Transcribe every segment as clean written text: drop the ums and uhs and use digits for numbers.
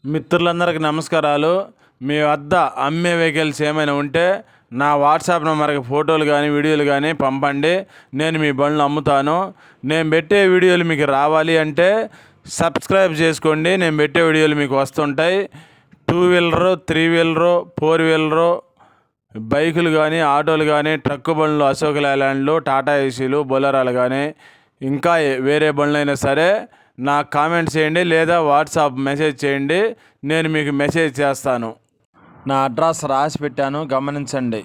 మిత్రులందరికీ నమస్కారాలు. మీ వద్ద అమ్మే వెహికల్స్ ఏమైనా ఉంటే నా వాట్సాప్ నెంబర్కి ఫోటోలు కానీ వీడియోలు కానీ పంపండి. నేను మీ బండ్లు అమ్ముతాను. నేను పెట్టే వీడియోలు మీకు రావాలి అంటే సబ్స్క్రైబ్ చేసుకోండి. నేను పెట్టే వీడియోలు మీకు వస్తుంటాయి. 2 వీలరు, 3 వీలరు, 4 వీలరు బైకులు కానీ, ఆటోలు కానీ, ట్రక్కు బండ్లు, అశోక్ లేలాండ్లు, టాటా ఏసీలు, బొలెరోలు కానీ, ఇంకా వేరే బండ్లైనా సరే నాకు కామెంట్ చేయండి లేదా వాట్సాప్ మెసేజ్ చేయండి. నేను మీకు మెసేజ్ చేస్తాను. నా అడ్రస్ రాసి పెట్టాను, గమనించండి.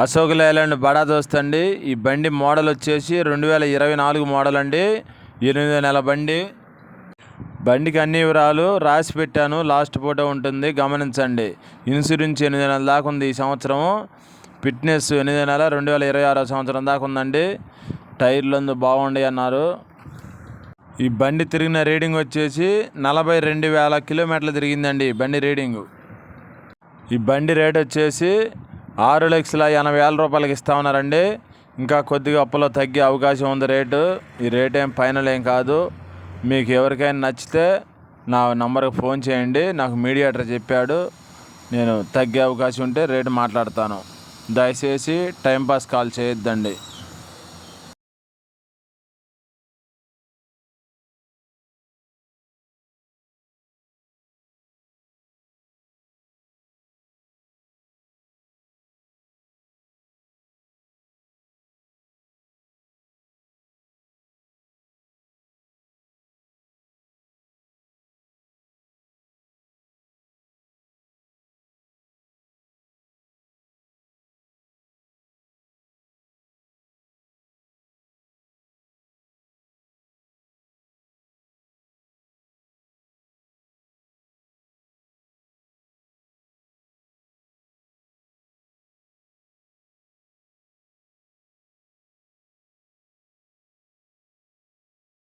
అశోక్ లేలాండ్ బడా దోస్త్ అండి. ఈ బండి మోడల్ వచ్చేసి 2024 మోడల్ అండి. 8 నెలల బండి. బండికి అన్ని వివరాలు రాసి పెట్టాను, లాస్ట్ ఫోటో ఉంటుంది, గమనించండి. ఇన్సూరెన్స్ 8 నెలల దాకా ఉంది ఈ సంవత్సరం. ఫిట్నెస్ 8 నెలల 2026 సంవత్సరం దాకా ఉందండి. టైర్లు బాగుండి అన్నారు. ఈ బండి తిరిగిన రీడింగ్ వచ్చేసి 42,000 కిలోమీటర్లు తిరిగిందండి ఈ బండి రీడింగు. ఈ బండి రేట్ వచ్చేసి 6,80,000 రూపాయలకి ఇస్తా ఉన్నారండి. ఇంకా కొద్దిగా అప్పులో తగ్గే అవకాశం ఉంది రేటు. ఈ రేట్ ఏం ఫైనల్ ఏం కాదు. మీకు ఎవరికైనా నచ్చితే నా నంబర్కి ఫోన్ చేయండి. నాకు మీడియేటర్ చెప్పాడు, నేను తగ్గే అవకాశం ఉంటే రేటు మాట్లాడతాను. దయచేసి టైంపాస్ కాల్ చేయొద్దండి.